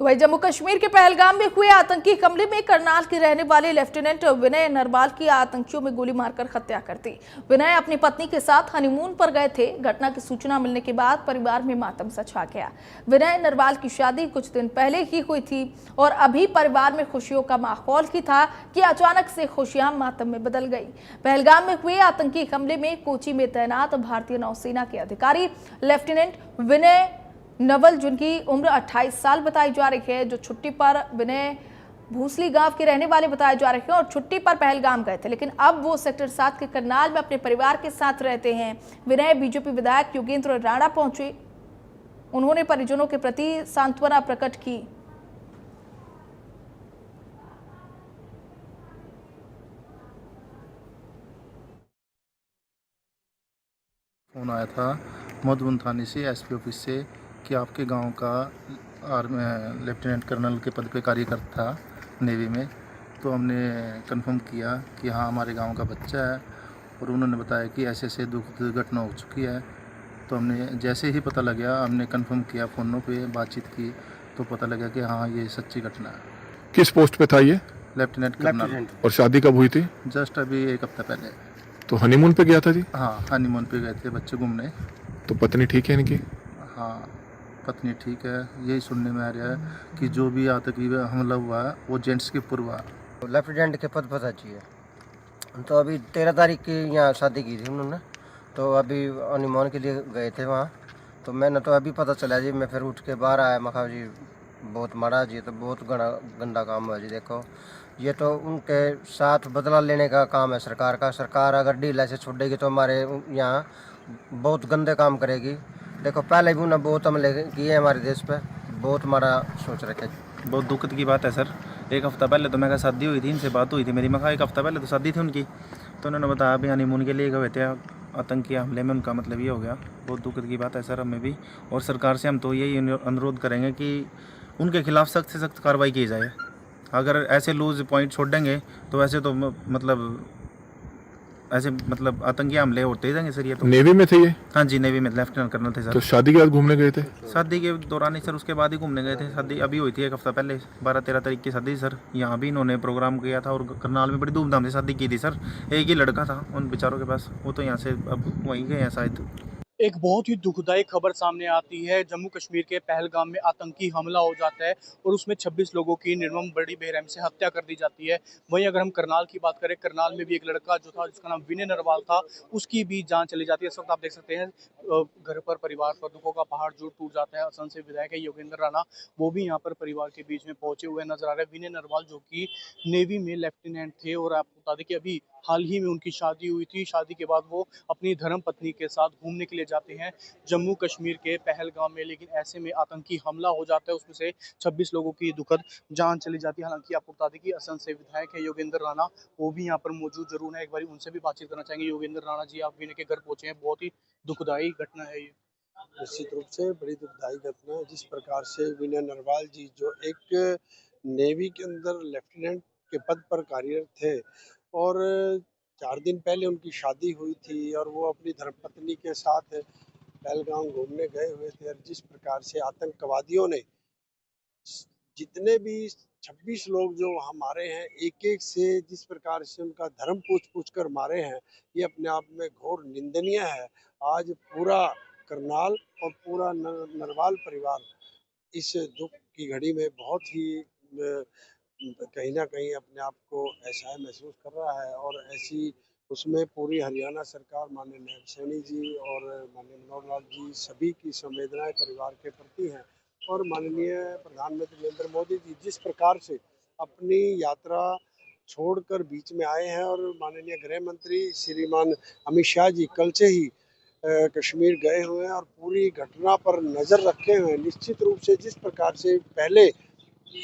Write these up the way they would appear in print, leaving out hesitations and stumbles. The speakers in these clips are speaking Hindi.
तो वही जम्मू कश्मीर के पहलगाम में हुए आतंकी हमले में करनाल के रहने वाले लेफ्टिनेंट विनय नरवाल की आतंकियों में गोली मारकर हत्या कर दी। विनय अपनी पत्नी के साथ हनीमून पर गए थे। घटना की सूचना मिलने के बाद परिवार में मातम सा छा गया। विनय नरवाल की शादी कुछ दिन पहले ही हुई थी और अभी परिवार में खुशियों का माहौल ही था कि अचानक से खुशियां मातम में बदल गई। पहलगाम में हुए आतंकी हमले में कोची में तैनात भारतीय नौसेना के अधिकारी लेफ्टिनेंट विनय नवल, जिनकी उम्र 28 साल बताई जा रही है, जो छुट्टी पर विनय भूसली गांव के रहने वाले बताए जा रहे हैं और छुट्टी पर पहलगाम गए थे, लेकिन अब वो सेक्टर 7 के करनाल में अपने परिवार के साथ रहते हैं। विनय बीजेपी विधायक योगेंद्र राणा पहुंचे। उन्होंने परिजनों के प्रति सांत्वना प्रकट की। फोन आया था मधुबन थाने से एसपी ऑफिस से कि आपके गांव का लेफ्टिनेंट कर्नल के पद पे कार्यरत था नेवी में। तो हमने कंफर्म किया कि हाँ हमारे गांव का बच्चा है और उन्होंने बताया कि ऐसे ऐसे दुखद घटना हो चुकी है। तो हमने जैसे ही पता लगा हमने कंफर्म किया, फ़ोनों पे बातचीत की तो पता लगा कि हाँ ये सच्ची घटना है। किस पोस्ट पे था ये? Lieutenant colonel. और शादी कब हुई थी? जस्ट अभी 1 हफ्ता पहले। तो हनीमून पे गया था जी? हाँ हनीमून पे गए थे बच्चे घूमने। तो पत्नी ठीक है इनकी? हाँ पत्नी ठीक है। यही सुनने में आ रहा है कि जो भी आतंकी हमला हुआ है वो जेंट्स के ऊपर हुआ है। लेफ्टिनेंट के पद पर चाहिए। तो अभी 13 तारीख की यहाँ शादी की थी उन्होंने, तो अभी हनीमून के लिए गए थे वहाँ। तो मैंने तो अभी पता चला जी, मैं फिर उठ के बाहर आया। मखा जी बहुत माड़ा जी, तो बहुत गंदा काम हुआ जी। देखो ये तो उनके साथ बदला लेने का काम है सरकार का। सरकार अगर डील ऐसे छोड़ेगी तो हमारे यहाँ बहुत गंदे काम करेगी। देखो पहले भी उन्होंने बहुत हमले किए हमारे देश पे, बहुत माड़ा सोच रखे। बहुत दुखद की बात है सर। 1 हफ्ता पहले तो मेरे शादी हुई थी, इनसे बात हुई थी मेरी। मैं 1 हफ्ता पहले तो शादी थी उनकी, तो उन्होंने बताया अभी हनीमून के लिए गए थे, आतंकी हमले में उनका मतलब ये हो गया। बहुत दुखद की बात है सर हमें भी, और सरकार से हम तो यही अनुरोध करेंगे कि उनके खिलाफ सख्त से सख्त कार्रवाई की जाए। अगर ऐसे लूज पॉइंट छोड़ देंगे तो ऐसे तो मतलब आतंकी हमले होते ही जाएंगे सर। ये तो नेवी में थे ये? हाँ जी नेवी में लेफ्टिनेंट कर्नल थे सर। तो शादी के बाद घूमने गए थे? शादी के दौरान ही सर, उसके बाद ही घूमने गए थे। शादी अभी हुई थी 1 हफ्ता पहले, 12-13 तारीख की शादी सर। यहाँ भी इन्होंने प्रोग्राम किया था और करनाल में बड़ी धूमधाम से शादी की थी सर। एक ही लड़का था उन बेचारों के पास, वो तो यहाँ से अब वहीं गए हैं शायद। एक बहुत ही दुखदायी खबर सामने आती है। जम्मू कश्मीर के पहलगाम में आतंकी हमला हो जाता है और उसमें 26 लोगों की निर्मम बड़ी बेरहमी से हत्या कर दी जाती है। वहीं अगर हम करनाल की बात करें, करनाल में भी एक लड़का जो था जिसका नाम विनय नरवाल था, उसकी भी जान चली जाती है। इस वक्त आप देख सकते हैं घर पर परिवार पर दुखों का पहाड़ जो टूट जाता है। असम से विधायक है योगेंद्र राणा, वो भी यहाँ पर परिवार के बीच में पहुंचे हुए नजर आ रहे हैं। विनय नरवाल जो कि नेवी में लेफ्टिनेंट थे और आपको बता दें कि अभी हाल ही में उनकी शादी हुई थी। शादी के बाद वो अपनी धर्म पत्नी के साथ घूमने के लिए जाते हैं जम्मू कश्मीर के पहलगाम में, लेकिन ऐसे में आतंकी हमला हो जाता है। उसमें से 26 लोगों की दुखद जान चली जाती है। हालांकि आपको बता दें कि असम से विधायक है योगेंद्र राणा, वो भी यहाँ पर मौजूद जरूर है। एक बार उनसे भी बातचीत करना चाहेंगे। योगेंद्र राणा जी, आप विनय के घर पहुंचे हैं, बहुत ही दुखदायी घटना है ये। निश्चित रूप से बड़ी दुखदायी घटना है। जिस प्रकार से विनय नरवाल जी जो एक नेवी के अंदर लेफ्टिनेंट के पद पर कार्यरत थे और 4 दिन पहले उनकी शादी हुई थी और वो अपनी धर्मपत्नी के साथ पहलगाम घूमने गए हुए थे, और जिस प्रकार से आतंकवादियों ने जितने भी 26 लोग जो वहाँ मारे हैं, एक एक से जिस प्रकार से उनका धर्म पूछ कर मारे हैं, ये अपने आप में घोर निंदनीय है। आज पूरा करनाल और पूरा नरवाल परिवार इस दुख की घड़ी में बहुत ही कहीं ना कहीं अपने आप को ऐसा महसूस कर रहा है। और ऐसी उसमें पूरी हरियाणा सरकार, माननीय नायब सैनी जी और माननीय मनोहर लाल जी, सभी की संवेदनाएं परिवार के प्रति हैं। और माननीय प्रधानमंत्री नरेंद्र मोदी जी जिस प्रकार से अपनी यात्रा छोड़कर बीच में आए हैं, और माननीय गृह मंत्री श्रीमान अमित शाह जी कल से ही कश्मीर गए हुए हैं और पूरी घटना पर नज़र रखे हुए हैं। निश्चित रूप से जिस प्रकार से पहले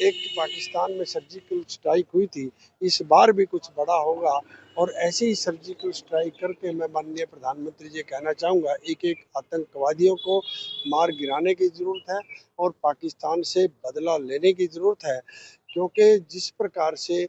एक पाकिस्तान में सर्जिकल स्ट्राइक हुई थी, इस बार भी कुछ बड़ा होगा। और ऐसे ही सर्जिकल स्ट्राइक करके मैं माननीय प्रधानमंत्री जी कहना चाहूँगा, एक एक आतंकवादियों को मार गिराने की ज़रूरत है और पाकिस्तान से बदला लेने की ज़रूरत है। क्योंकि जिस प्रकार से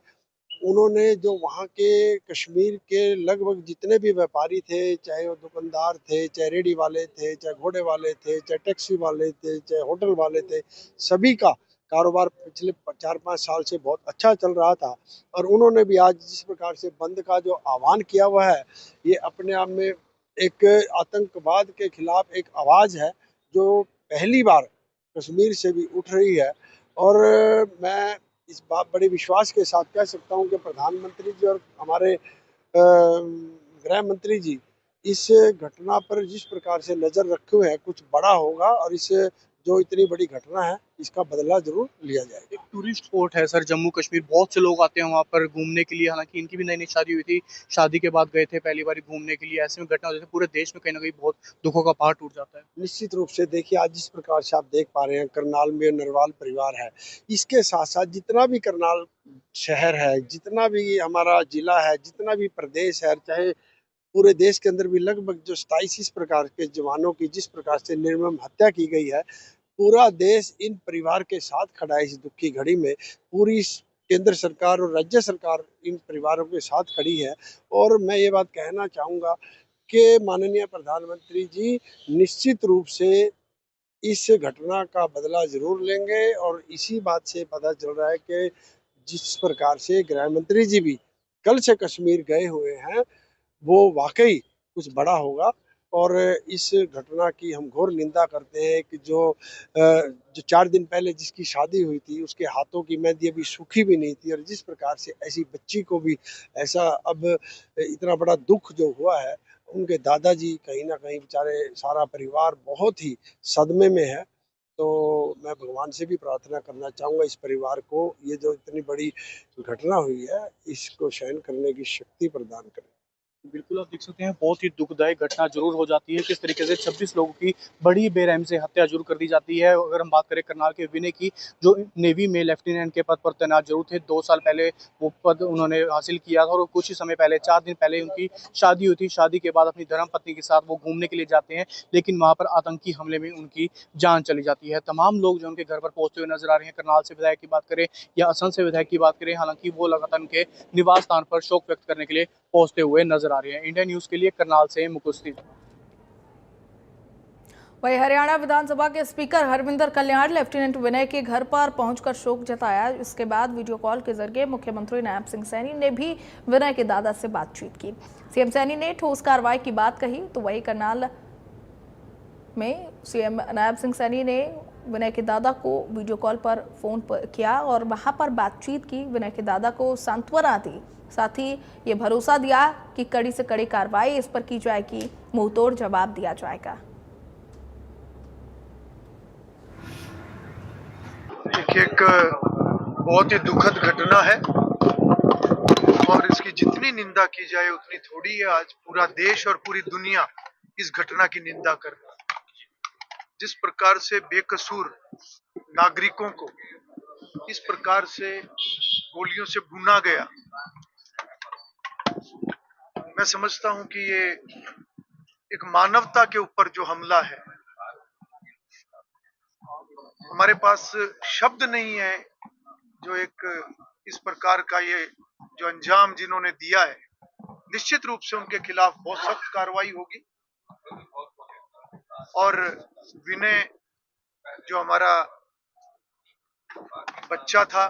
उन्होंने जो वहाँ के कश्मीर के लगभग जितने भी व्यापारी थे, चाहे वो दुकानदार थे, चाहे रेडी वाले थे, चाहे घोड़े वाले थे, चाहे टैक्सी वाले थे, चाहे होटल वाले थे, सभी का कारोबार पिछले 4-5 साल से बहुत अच्छा चल रहा था, और उन्होंने भी आज जिस प्रकार से बंद का जो आह्वान किया हुआ है, ये अपने आप में एक आतंकवाद के खिलाफ एक आवाज़ है जो पहली बार कश्मीर से भी उठ रही है। और मैं इस बात बड़े विश्वास के साथ कह सकता हूँ कि प्रधानमंत्री जी और हमारे गृह मंत्री जी इस घटना पर जिस प्रकार से नज़र रखे हुए हैं, कुछ बड़ा होगा, और इस जो इतनी बड़ी घटना है इसका बदला जरूर लिया जाएगा। एक टूरिस्ट स्पॉट है सर जम्मू कश्मीर, बहुत से लोग आते हैं वहाँ पर घूमने के लिए। हालांकि इनकी भी नई नई शादी हुई थी, शादी के बाद गए थे पहली बार घूमने के लिए। ऐसे में घटना होती है, पूरे देश में कहीं ना कहीं बहुत दुखों का पहाड़ टूट जाता है। निश्चित रूप से देखिए, आज जिस प्रकार से आप देख पा रहे हैं, करनाल में नरवाल परिवार है, इसके साथ साथ जितना भी करनाल शहर है, जितना भी हमारा जिला है, जितना भी प्रदेश है, चाहे पूरे देश के अंदर भी लगभग जो 27 इस प्रकार के जवानों की जिस प्रकार से निर्मम हत्या की गई है, पूरा देश इन परिवार के साथ खड़ा है। इस दुख की घड़ी में पूरी केंद्र सरकार और राज्य सरकार इन परिवारों के साथ खड़ी है। और मैं ये बात कहना चाहूँगा कि माननीय प्रधानमंत्री जी निश्चित रूप से इस घटना का बदला ज़रूर लेंगे, और इसी बात से पता चल रहा है कि जिस प्रकार से गृह मंत्री जी भी कल से कश्मीर गए हुए हैं, वो वाक़ई कुछ बड़ा होगा। और इस घटना की हम घोर निंदा करते हैं कि जो 4 दिन पहले जिसकी शादी हुई थी, उसके हाथों की मेहंदी अभी सूखी भी नहीं थी, और जिस प्रकार से ऐसी बच्ची को भी ऐसा अब इतना बड़ा दुःख जो हुआ है, उनके दादाजी कहीं न कहीं बेचारे सारा परिवार बहुत ही सदमे में है। तो मैं भगवान से भी प्रार्थना करना चाहूँगा इस परिवार को, ये जो इतनी बड़ी घटना हुई है, इसको सहन करने की शक्ति प्रदान करें। बिल्कुल, आप देख सकते हैं बहुत ही दुखदायी घटना ज़रूर हो जाती है। किस तरीके से 26 लोगों की बड़ी बेरहमी से हत्या ज़रूर कर दी जाती है। अगर हम बात करें करनाल के विनय की, जो नेवी में लेफ्टिनेंट के पद पर तैनात ज़रूर थे, 2 साल पहले वो पद उन्होंने हासिल किया था, और कुछ ही समय पहले 4 दिन पहले उनकी शादी हुई थी। शादी के बाद अपनी धर्मपत्नी के साथ वो घूमने के लिए जाते हैं, लेकिन वहाँ पर आतंकी हमले में उनकी जान चली जाती है। तमाम लोग जो उनके घर पर पहुँचते हुए नज़र आ रहे हैं, करनाल से विधायक की बात करें या असम से विधायक की बात करें, हालाँकि वो लगातार उनके निवास स्थान पर शोक व्यक्त करने के लिए पहुंचते हुए नजर आ रहे हैं। इंडिया न्यूज़ के लिए करनाल से मुकुस्ती। वहीं हरियाणा विधानसभा के स्पीकर हरविंदर कल्याण लेफ्टिनेंट विनय के घर पर पहुंचकर शोक जताया। इसके बाद वीडियो कॉल के जरिए मुख्यमंत्री नायब सिंह सैनी ने भी विनय के दादा से बातचीत की। सीएम सैनी ने ठोस कार्रवाई की बात कही, तो वहीं करनाल में सीएम नायब सिंह सैनी ने विनय के दादा को वीडियो कॉल पर फोन किया और वहां पर बातचीत की। विनय के दादा को सांत्वना दी, साथ ही ये भरोसा दिया कि कड़ी से कड़ी कार्रवाई इस पर की जाएगी, मुंहतोड़ जवाब दिया जाएगा। एक बहुत ही दुखद घटना है, और इसकी जितनी निंदा की जाए उतनी थोड़ी है। आज पूरा देश और पूरी दुनिया इस घटना की निंदा कर रहा है। जिस प्रकार से बेकसूर नागरिकों को इस प्रकार से गोलियों से भूना गया, मैं समझता हूं कि ये एक मानवता के ऊपर जो हमला है, हमारे पास शब्द नहीं है जो एक इस प्रकार का ये जो अंजाम जिन्होंने दिया है। निश्चित रूप से उनके खिलाफ बहुत सख्त कार्रवाई होगी। और विनय जो हमारा बच्चा था,